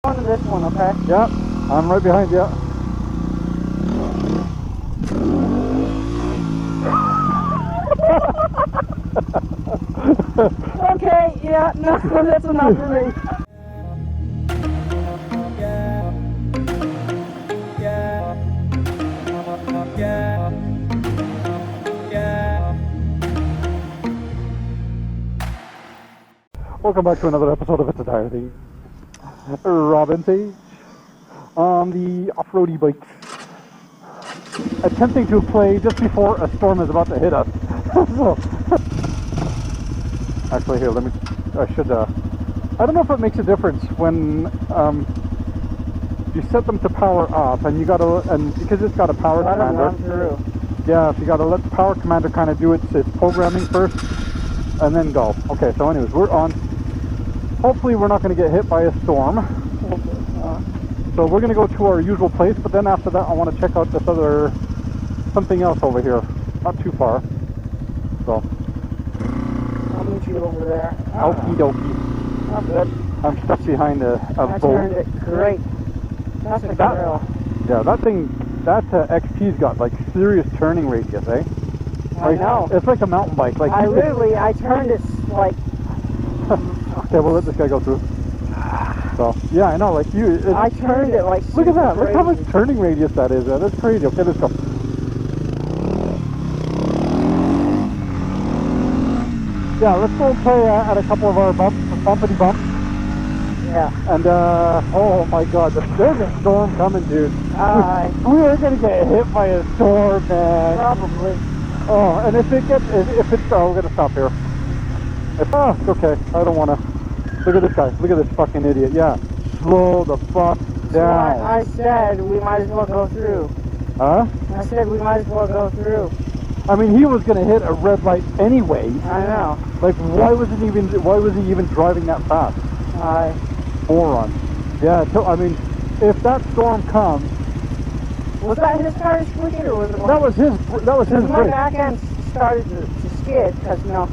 On to this one, okay? Yeah, I'm right behind you. Okay, yeah, no, that's enough for me. Welcome back to another episode of It's a Tire Thing. Robin Sage on the off-roady bikes, attempting to play just before a storm is about to hit us. So, actually, here, I don't know if it makes a difference when you set them to power up, and because it's got a power commander. Yeah, so you gotta let the power commander kind of do its programming first, and then go. Okay, so anyways, we're on. Hopefully we're not going to get hit by a storm. So we're going to go to our usual place, but then after that I want to check out something else over here. Not too far. So. I'll meet you over there. Okie dokie. I'm good. I'm stuck behind a I boat. turned it great. That's a girl. Yeah, that XT's got like serious turning radius, eh? I know. It's like a mountain bike. Like I turned it like... Okay, we'll let this guy go through. So, yeah, I know, like I turned it like... Look at that, look how much turning radius that is. That's crazy. Okay, let's go. Yeah, let's go and play at a couple of our bumpity bumps. Yeah. And, oh my god, there's a storm coming, dude. We are going to get hit by a storm, man. Probably. Oh, and if it's, oh, we're going to stop here. It's okay. I don't want to. Look at this guy. Look at this fucking idiot. Yeah. Slow the fuck down. I said we might as well go through. Huh? I said we might as well go through. I mean, he was going to hit a red light anyway. I know. Like, why was he even driving that fast? Moron. Yeah, I mean, if that storm comes... Was that his tire squeaking or was it... That was his my brake. back end started to skid because, you know...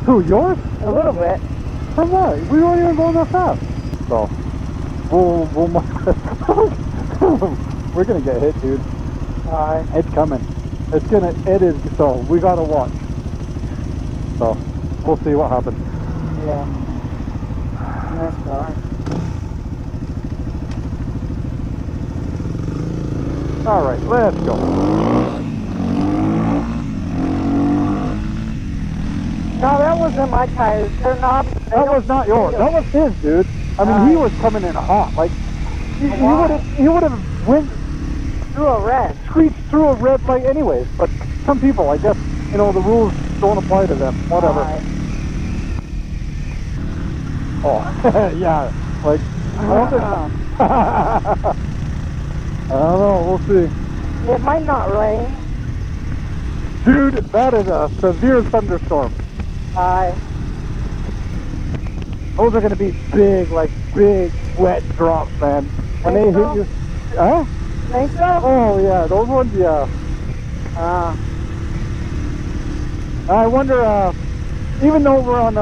Who, yours? A little bit. From what? We weren't even going that fast. So, we're gonna get hit, dude. It's coming. It is, so we gotta watch. So, we'll see what happens. Yeah. Nice car. Alright, let's go. No, that wasn't my tires. They're not. That was not yours. That was his, dude. I mean, he was coming in hot. Like, he would have went through a red. Screeched through a red light anyways. But some people, I guess, you know, the rules don't apply to them. Whatever. Oh, yeah. Like, I don't know. We'll see. It might not rain. Dude, that is a severe thunderstorm. Those are going to be big, wet drops, man. When they hit you... Huh? Think so? Oh, yeah. Those ones, yeah. I wonder, even though we're on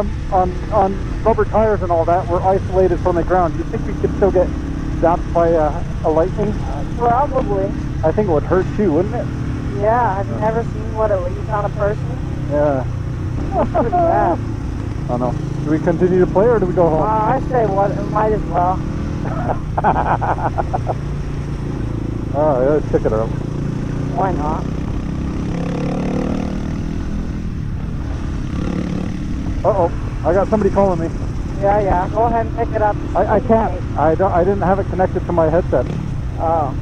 rubber tires and all that, we're isolated from the ground. Do you think we could still get zapped by a lightning? Probably. I think it would hurt too, wouldn't it? Yeah, have you never seen what it leaves on a person? Yeah. That's pretty bad. I don't know. Do we continue to play or do we go home? I say might as well. Alright, let's check it out. Why not? Uh-oh. I got somebody calling me. Yeah. Go ahead and pick it up. I can't. I didn't have it connected to my headset. Oh.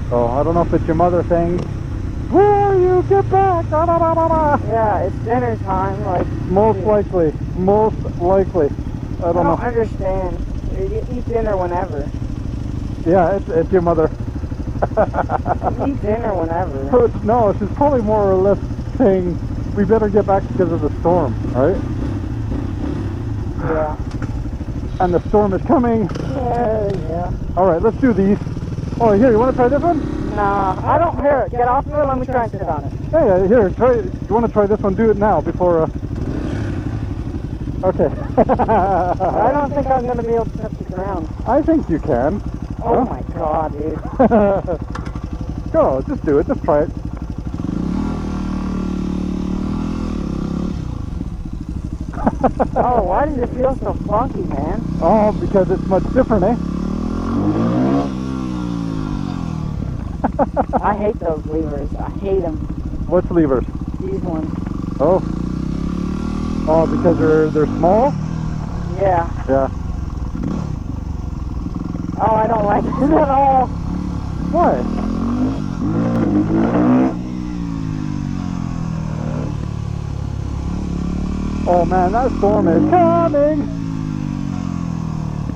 So I don't know if it's your mother saying, "Where are you? Get back!" Da, da, da, da, da. Yeah, it's dinner time. Like most likely. I don't know. Understand. You eat dinner whenever. Yeah, it's your mother. You eat dinner whenever. No, she's probably more or less saying we better get back because of the storm, right? Yeah. And the storm is coming. Yeah. All right, let's do these. Oh, here, you want to try this one? Nah, I don't hear it. Get off of it. Let me try and sit on it. Hey, here, try. You want to try this one? Do it now before. Okay. I don't think I'm going to be able to touch the ground. I think you can. Oh my god, dude. Go, just do it, just try it. Oh, why does it feel so funky, man? Oh, because it's much different, eh? I hate those levers. I hate them. What's levers? These ones. Oh. Oh, because they're small? Yeah. Yeah. Oh, I don't like this at all. Why? Oh man, that storm is coming!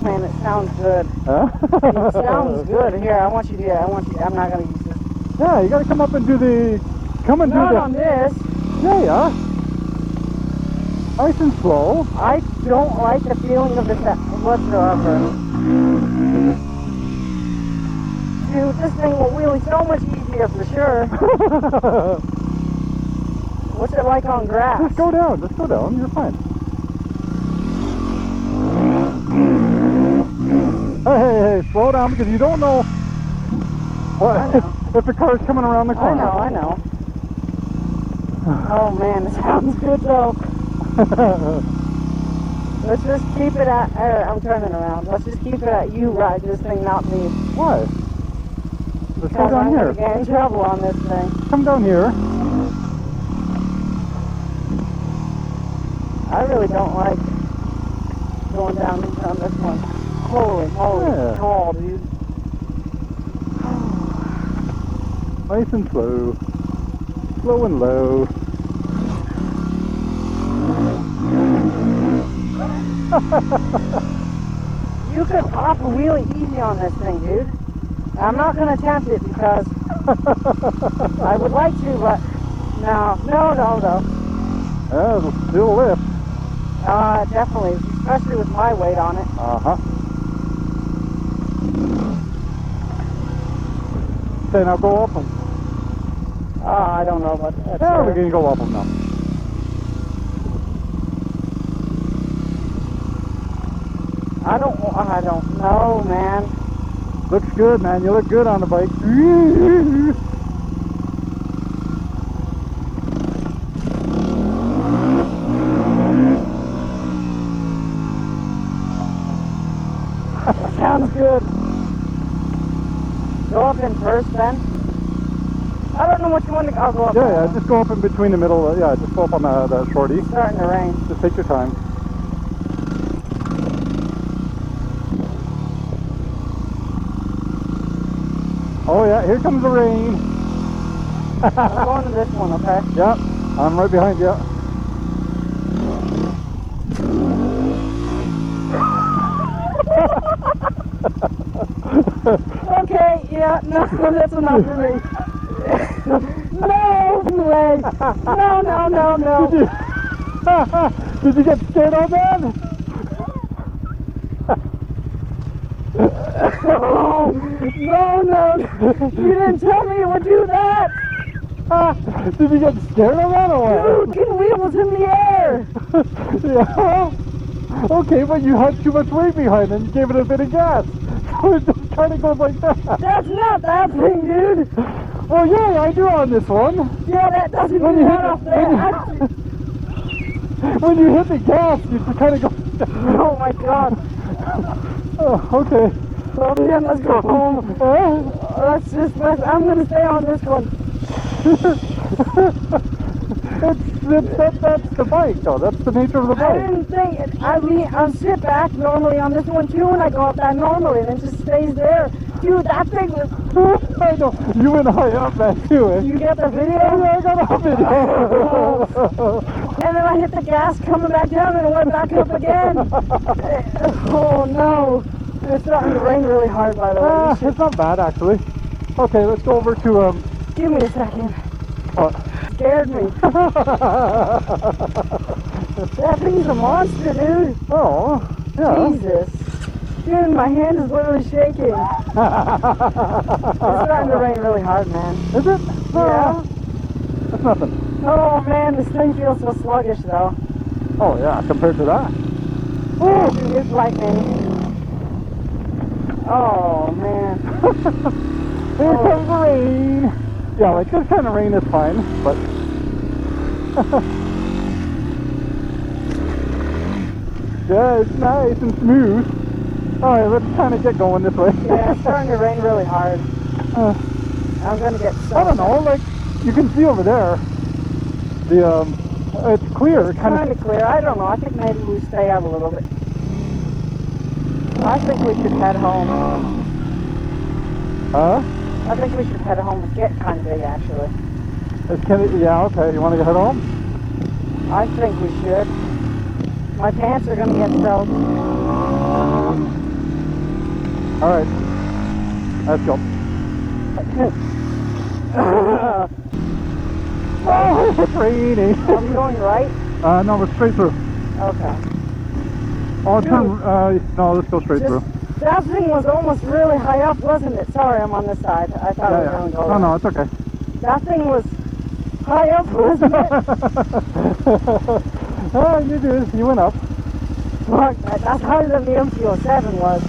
Man, it sounds good. Huh? It sounds good. Here, I want you to, I'm not going to use this. Yeah, you gotta come up and do the... Come and Not do the... on this. Yeah. Nice and slow. I don't like the feeling of this whatsoever. Dude, this thing will wheelie so much easier for sure. What's it like on grass? Just go down, you're fine. Hey, slow down because you don't know what if the car's coming around the corner. I know. Oh man, it sounds good though. Let's just keep it at, I'm turning around. Let's just keep it at you ride this thing, not me. Why? Let's go Because down I'm here. going to get in trouble on this thing. Come down here. I really don't like going down on this one. Holy cow, dude. Nice and slow. Slow and low. You could pop a wheelie easy on this thing, dude. I'm not going to attempt it because I would like to, but no. Yeah, it'll still lift. Definitely, especially with my weight on it. Uh-huh. Okay, now go up them. I don't know about that. Yeah, we can go up them now. I don't know, man. Looks good, man. You look good on the bike. Sounds good. Go up in first then. I don't know which one to go up. Yeah, just go up in between the middle. Yeah, just go up on the shorty. It's starting to rain. Just take your time. Oh yeah, here comes the rain. I'm going to this one, okay? Yep, I'm right behind you. Okay, yeah, no, that's enough for me. No way! No. Did you get scared of that? Oh, no. You didn't tell me it would do that. Did you get scared of that or what? Dude, get wheels in the air. Yeah. Okay, but you had too much weight behind and you gave it a bit of gas. So it just kind of goes like that. That's not that thing, dude. Well, yeah, I do on this one. Yeah, that doesn't When do you that hit off there. when you hit the gas, you just kind of go. Oh my god. Oh, okay. Well, then let's go home. I'm gonna stay on this one. That's the bike, though. That's the nature of the I bike. didn't think it. I mean, I sit back normally on this one too, and I go up that normally, and it just stays there. Dude, that thing was. I know. You went high up that too, eh? You get the video? Yeah, I got a video. And then I hit the gas coming back down, and it went back up again. Oh no. It's starting to rain really hard, by the way. It's not bad, actually. Okay, let's go over to, Give me a second. What? Scared me. That thing's a monster, dude. Oh, yeah. Jesus. Dude, my hand is literally shaking. It's starting to rain really hard, man. Is it? Yeah. That's nothing. Oh man, this thing feels so sluggish though. Oh, yeah, compared to that. Oh, dude, it's lightning. Oh, man. Here comes the rain. Yeah, like this kind of rain is fine, but... yeah, it's nice and smooth. Alright, let's kind of get going this way. Yeah, it's starting to rain really hard. I'm gonna get soaked. I don't know, like, you can see over there, it's clear. It's kind of clear. I don't know. I think maybe we stay out a little bit. I think we should head home. Huh? I think we should head home. It's getting kind of big, actually. Yeah, okay. You want to head home? I think we should. My pants are going to get soaked. Alright. Let's go. Oh, it's raining. Are we going right? No, we're straight through. Okay. Oh, turn, no, let's go straight through. That thing was almost really high up, wasn't it? Sorry, I'm on this side. I thought we were going to go No, no, it's okay. That thing was high up, wasn't it? Oh, you did. You went up. Fuck, that's higher than the MC07 was.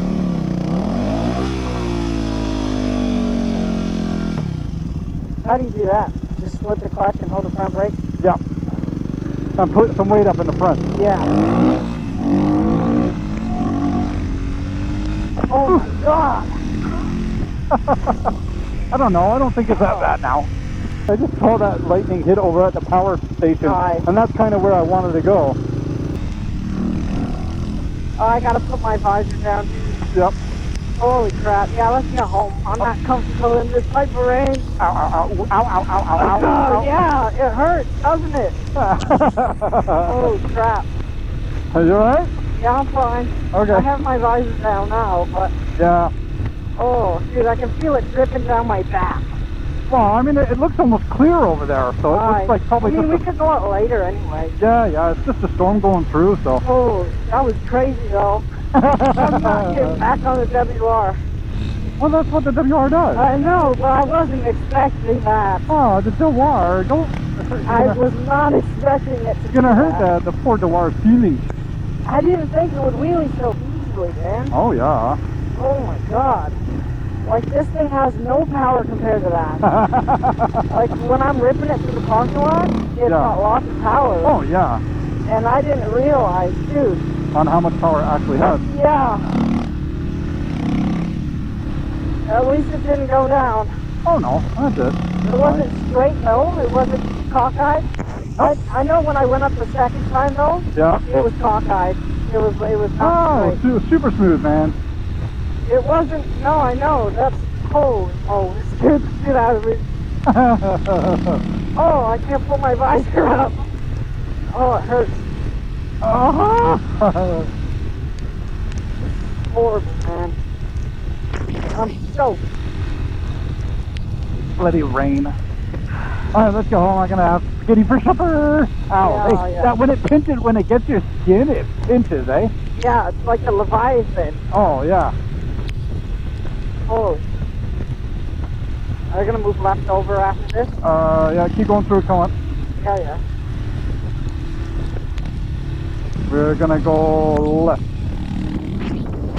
How do you do that? Just flip the clutch and hold the front brake? Yeah. And put some weight up in the front. Yeah. Oh my god! I don't know. I don't think it's that bad now. I just saw that lightning hit over at the power station, and that's kind of where I wanted to go. Oh, I gotta put my visor down. Yep. Holy crap. Yeah, let's get home. I'm not comfortable in this type of rain. Ow, ow, ow, ow, ow, ow, ow, ow, ow. Yeah, it hurts, doesn't it? Holy crap. Are you alright? Yeah, I'm fine. Okay. I have my visor down now, but... Yeah. Oh, dude, I can feel it dripping down my back. Well, I mean, it looks almost clear over there, so it looks like probably we just... could go out later anyway. Yeah, it's just a storm going through, so... Oh, that was crazy, though. I'm not getting back on the WR. Well, that's what the WR does. I know, but I wasn't expecting that. Oh, the WR, don't... I was not expecting it to It's gonna hurt the poor WR's feelings. I didn't think it would wheelie so easily, man. Oh, yeah. Oh my god. Like, this thing has no power compared to that. Like, when I'm ripping it through the parking lot, it's got lots of power. Oh, yeah. And I didn't realize, dude. On how much power it actually has. Yeah. At least it didn't go down. Oh, no. That's it. It wasn't straight, though. It wasn't cockeyed. I know when I went up the second time, though, it was cockeyed. It was not straight. Oh, it was super smooth, man. It wasn't, no, I know, that's cold. Oh, it scared the shit out of me. Oh, I can't pull my visor up. Oh, it hurts. It's horrible, man. I'm soaked. Bloody rain. Alright, let's go home. I'm gonna have spaghetti for supper. Ow. Yeah, Hey, that when it pinches, when it gets your skin, it pinches, eh? Yeah, it's like a Leviathan. Oh, yeah. Oh. Are you gonna move left over after this? Yeah, keep going through, come on. Yeah. We're gonna go left.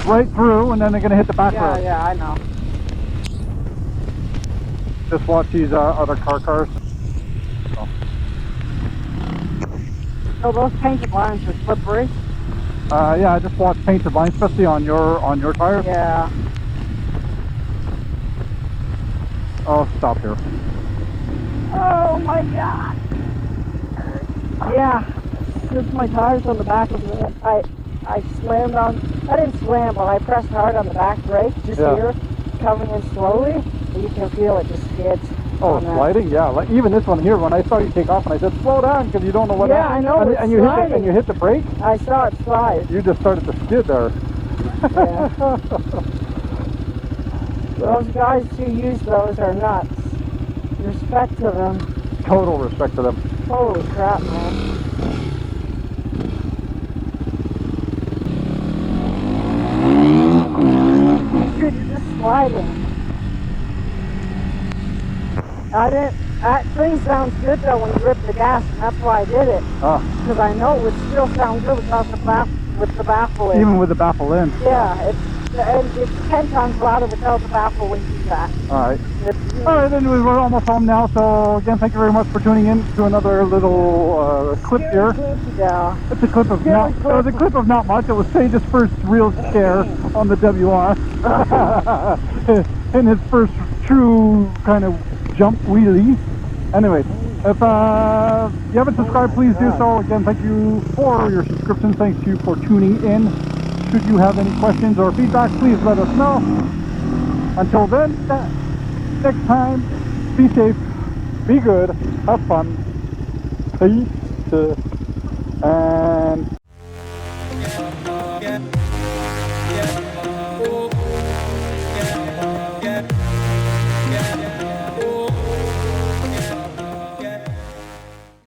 Right through, and then they're gonna hit the back road. Yeah, I know. Just watch these other cars. Oh. So those painted lines are slippery? Yeah, I just watch painted lines, especially on your tires. Yeah. Oh, stop here. Oh my god. Yeah. Since my tires on the back of it, I slammed on, I didn't slam, but I pressed hard on the back brake, just here, coming in slowly, and you can feel it just skids. Oh, sliding? Yeah, like even this one here, when I saw you take off and I said, slow down, because you don't know what I know, and you hit the brake? I saw it slide. You just started to skid there. Yeah. Those guys who use those are nuts. Respect to them. Total respect to them. Holy crap, man. Dude, you're just sliding. That thing sounds good though when you rip the gas, and that's why I did it. Because I know it would still sound good without the baffle in. Even with the baffle in. Yeah, And it's 10 times louder without the baffle when you do that. Alright. Alright, then we're almost home now, so again, thank you very much for tuning in to another little clip here. Yeah. It's a clip of not, it was a clip of not much. It was Sage's first real scare on the WR. In his first true kind of jump wheelie. Anyway, if you haven't subscribed, please do so. Again, thank you for your subscription. Thank you for tuning in. Should you have any questions or feedback, please let us know. Until then, next time, be safe, be good, have fun, peace, and